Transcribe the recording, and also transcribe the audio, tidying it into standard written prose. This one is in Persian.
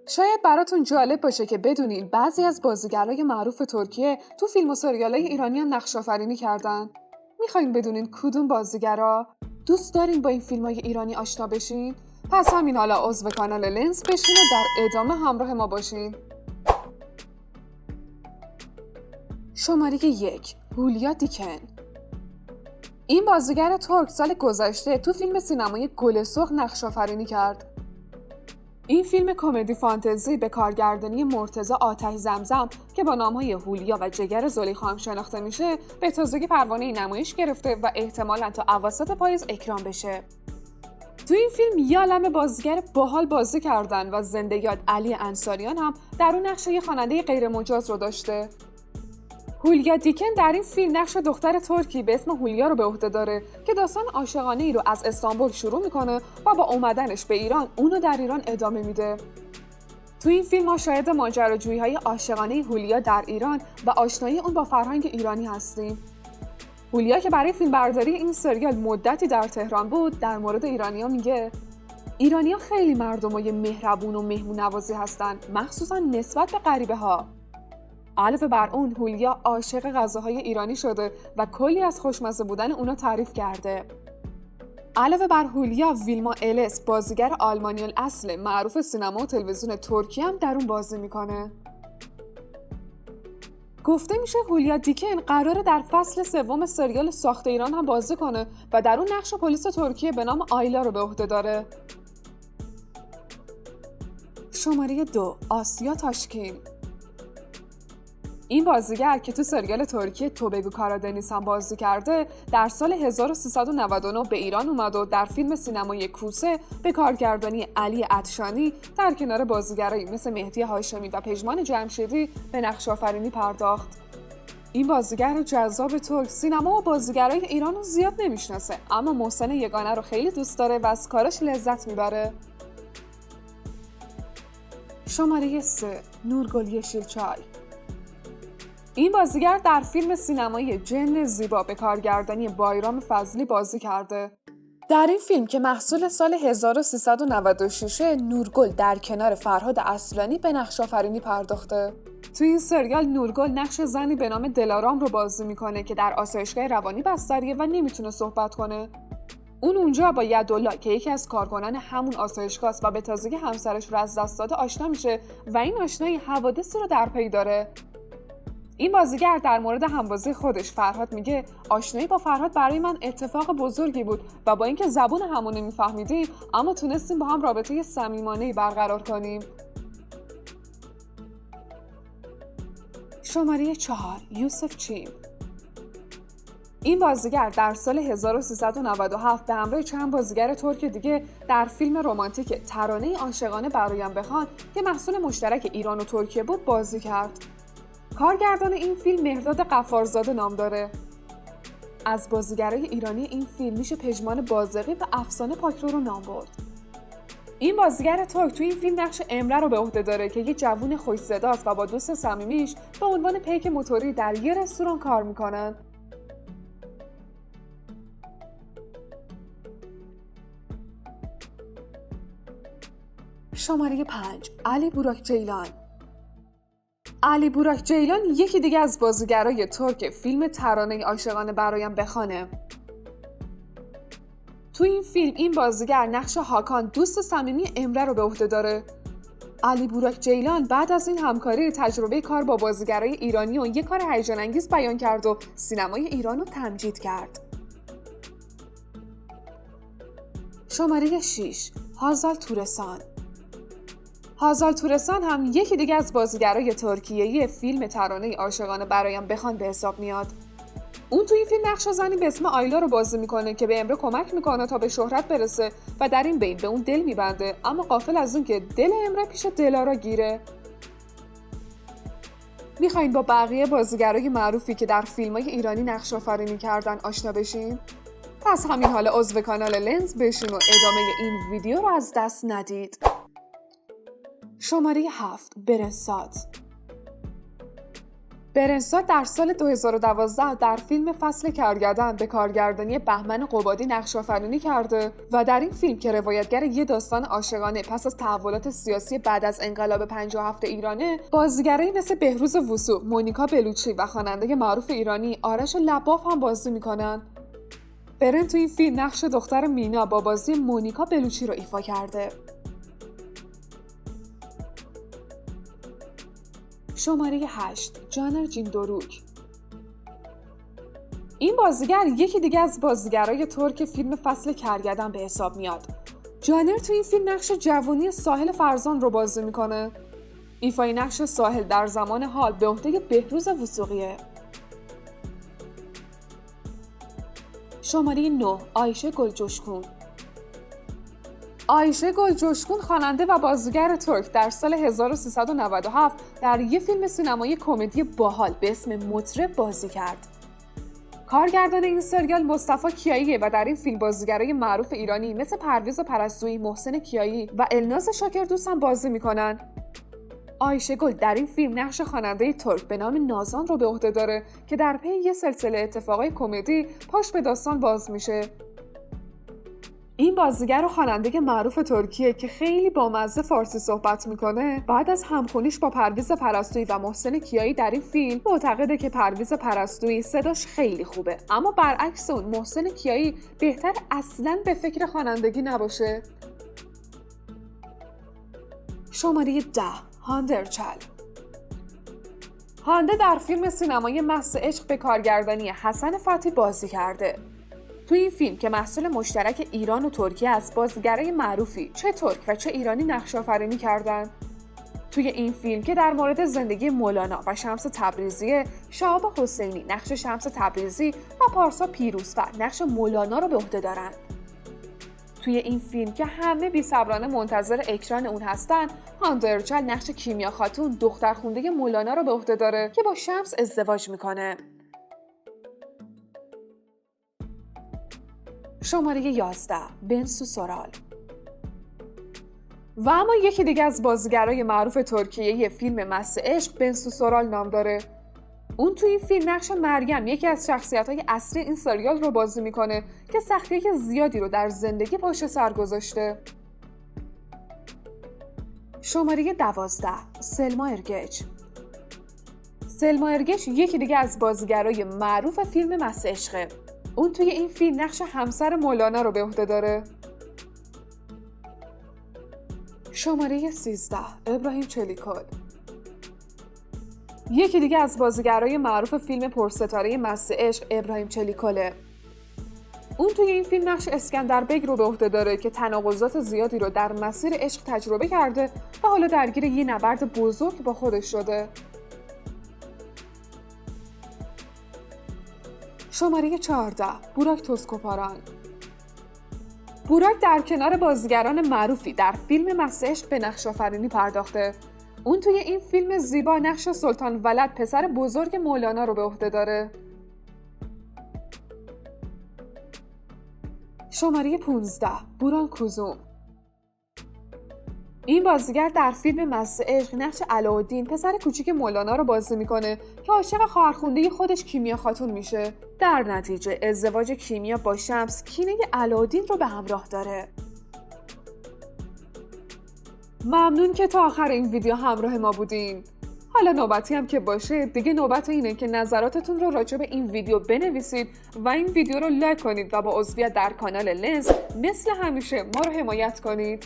شاید براتون جالب باشه که بدونین بعضی از بازیگرای معروف ترکیه تو فیلم و سریالای ایرانی هم نقش‌آفرینی کردن. میخواین بدونین کدوم بازیگرا؟ دوست دارین با این فیلمای ایرانی آشنا بشین؟ پس همین حالا عضو کانال لنز بشین و در ادامه همراه ما باشین. شماره 1 هولیا دیکن. این بازیگر ترک سال گذشته تو فیلم سینمایی گل سرخ نقش‌آفرینی کرد. این فیلم کمدی فانتزی به کارگردانی مرتضی آتش زمزم که با نام‌های هولیا و جگر زلیخا هم شناخته میشه، به تازگی پروانه نمایش گرفته و احتمالاً تا اواسط پاییز اکران بشه. تو این فیلم یه عالمه بازیگر باحال بازی کردن و زنده یاد علی انصاریان هم در اون نقش یه خواننده غیر مجاز رو داشته. هولیا دیکن در این فیلم نقش دختر ترکی به اسم هولیا رو به عهده داره که داستان عاشقانه ای رو از استانبول شروع میکنه و با اومدنش به ایران اونو در ایران ادامه میده. تو این فیلم ما شاهد ماجراجویی‌های عاشقانه هولیا در ایران و آشنایی اون با فرهنگ ایرانی هستیم. هولیا که برای فیلمبرداری این سریال مدتی در تهران بود، در مورد ایرانی‌ها میگه ایرانی‌ها خیلی مردمای مهربون و مهمون نوازی هستن، مخصوصا نسبت به غریبه‌ها. علاوه بر اون هولیا عاشق غذاهای ایرانی شده و کلی از خوشمزه بودن اونا تعریف کرده. علاوه بر هولیا، ویلما الس بازیگر آلمانی الاصل معروف سینما و تلویزیون ترکیه هم در اون بازی میکنه. گفته میشه هولیا دیکن قراره در فصل 3 سریال ساخت ایران هم بازی کنه و در اون نقش پلیس ترکیه به نام آیلا رو به عهده داره. شماره 2 آسیا تاشکین. این بازیگر که تو سریال ترکیه تو بگو کارادنیس هم بازی کرده، در سال 1399 به ایران اومد و در فیلم سینمایی کوسه به کارگردانی علی عطشانی در کنار بازیگرایی مثل مهدی هاشمی و پژمان جمشیدی به نقش آفرینی پرداخت. این بازیگر جذاب ترک سینما و بازیگرای ایران رو زیاد نمیشناسه، اما محسن یگانه رو خیلی دوست داره و از کارش لذت میبره. شماره 3 نورگل یشیلچای. این بازیگر در فیلم سینمایی جن زیبا به کارگردانی بایرام فضلی بازی کرده. در این فیلم که محصول سال 1396 نورگل در کنار فرهاد اصلانی به نقش آفرینی پرداخته. تو این سریال نورگل نقش زنی به نام دلارام رو بازی میکنه که در آسایشگاه روانی بستریه و نمیتونه صحبت کنه. اون اونجا با یدالله که یکی از کارکنان همون آسایشگاه است و به تازگی همسرش رو از دست داده آشنا میشه و این آشنایی حوادثی رو در پی داره. این بازیگر در مورد همبازی خودش فرهاد میگه آشنایی با فرهاد برای من اتفاق بزرگی بود و با اینکه زبون همون نمیفهمیدیم اما تونستیم با هم رابطه صمیمانه‌ای برقرار کنیم. شماره 4 یوسف چیم. این بازیگر در سال 1397 به همراه چند بازیگر ترک دیگه در فیلم رمانتیک ترانه عاشقانه برایم بخوان که محصول مشترک ایران و ترکیه بود بازی کرد. کارگردان این فیلم مهرداد غفارزاده نام داره. از بازیگرای ایرانی این فیلم میشه پژمان بازقی و افسانه پاکرو رو نام برد. این بازیگر ترک تو این فیلم نقش امره رو به عهده داره که یه جوون خوش صداست و با دوست صمیمیش به عنوان پیک موتوری در یه رستوران کار میکنن. شماره 5 علی بوراک جیلان. علی بوراک جیلان یکی دیگه از بازیگرای ترک فیلم ترانه عاشقانه برایم بخوانه. تو این فیلم این بازیگر نقش هاکان دوست صمیمی امره رو به عهده داره. علی بوراک جیلان بعد از این همکاری تجربه کار با بازیگرای ایرانی و یک کار هیجان انگیز بیان کرد و سینمای ایران رو تمجید کرد. شماره 6 هازال تورسان. هازال تورسان هم یکی دیگه از بازیگرای ترکیه‌ای فیلم ترانه عاشقانه برایم بخوان به حساب میاد. اون توی این فیلم نقش زنی به اسم آیلا رو بازی میکنه که به امره کمک میکنه تا به شهرت برسه و در این بین به اون دل میبنده، اما غافل از این که دل امره پیش دلارا گیره. میخواین با بقیه بازیگرای معروفی که در فیلمای ایرانی نقش آفرینی کردن آشنا بشین؟ پس همین حالا عضو کانال لنز بشین و ادامه این ویدیو رو از دست ندید. شماره 7 برنسات. برنساد در سال 2012 در فیلم فصل کارگردان به کارگردانی بهمن قبادی نقش‌آفرینی کرده و در این فیلم که روایتگر یه داستان عاشقانه پس از تحولات سیاسی بعد از انقلاب 57 ایرانه، بازیگرایی مثل بهروز وثوق، مونیکا بلوچی و خواننده معروف ایرانی آرش لباف هم بازی میکنن. برن تو این فیلم نقش دختر مینا با بازی مونیکا بلوچی رو ایفا کرده. شماره 8 جانر جیندوروک. این بازیگر یکی دیگه از بازیگرای ترک فیلم فصل کارگردان به حساب میاد. جانر تو این فیلم نقش جوانی ساحل فرزان رو بازی میکنه. ایفای نقش ساحل در زمان حال به عهده بهروز وثوقیه. شماره 9 عایشه گلجشکون. عایشه گلجشکون خواننده و بازیگر ترک در سال 1397 در یک فیلم سینمایی کمدی باحال به اسم مطرب بازی کرد. کارگردان این سریال مصطفی کیاییه و در این فیلم بازیگرای معروف ایرانی مثل پرویز پرستویی، محسن کیایی و الناز شاکردوست هم بازی میکنن. عایشه گل در این فیلم نقش خواننده ترک به نام نازان رو به عهده داره که در پی یه سلسله اتفاقای کمدی پاش به داستان باز میشه. این بازیگر و خواننده معروف ترکیه که خیلی بامزه فارسی صحبت میکنه، بعد از همخونیش با پرویز پرستویی و محسن کیایی در این فیلم معتقده که پرویز پرستویی صداش خیلی خوبه، اما برعکس اون محسن کیایی بهتر اصلاً به فکر خوانندگی نباشه. شماره 10 هاندرچل. هانده در فیلم سینمایی مست عشق به کارگردانی حسن فتحی بازی کرده. توی این فیلم که محصول مشترک ایران و ترکیه است، بازیگرای معروفی چه ترک و چه ایرانی نقش آفرینی کردن. توی این فیلم که در مورد زندگی مولانا و شمس تبریزی، شهاب حسینی نقش شمس تبریزی و پارسا پیروزفر نقش مولانا رو به عهده دارن. توی این فیلم که همه بی‌صبرانه منتظر اکران اون هستن، هاندرچل نقش کیمیا خاتون دختر خونده مولانا رو به عهده داره که با شمس ازدواج میکنه. شماره 11 بنسو سورال. و اما یکی دیگه از بازیگرای معروف ترکیه فیلم مست عشق بنسو سورال نام داره. اون توی این فیلم نقش مریم، یکی از شخصیت‌های اصلی این سریال رو بازی میکنه که سختی‌های زیادی رو در زندگی پشت سر گذاشته. شماره 12 سلما ارگچ. سلما ارگچ یکی دیگه از بازیگرای معروف فیلم مست عشقه. اون توی این فیلم نقش همسر مولانا رو به عهده داره. شماره 13 ابراهیم چلیکل. یکی دیگه از بازیگرای معروف فیلم پرستاره مست عشق ابراهیم چلیکله. اون توی این فیلم نقش اسکندر بگ رو به عهده داره که تناقضات زیادی رو در مسیر عشق تجربه کرده و حالا درگیر یه نبرد بزرگ با خودش شده. شماره 14 بوراک توسکوپاران. بوراک در کنار بازیگران معروفی در فیلم مست عشق به نقش آفرینی پرداخته. اون توی این فیلم زیبا نقش سلطان ولد پسر بزرگ مولانا رو به عهده داره. شماره 15 بوران کوزوم. این بازیگر در فیلم مست عشق نقش علاءالدین پسر کوچیک مولانا رو بازی میکنه که عاشق خواهرخونده خودش کیمیا خاتون میشه. در نتیجه ازدواج کیمیا با شمس کینه علاءالدین رو به همراه داره. ممنون که تا آخر این ویدیو همراه ما بودین. حالا نوبتی هم که باشه دیگه نوبت اینه که نظراتتون رو راجع به این ویدیو بنویسید و این ویدیو رو لایک کنید و با عضویت در کانال لنز مثل همیشه ما رو حمایت کنید.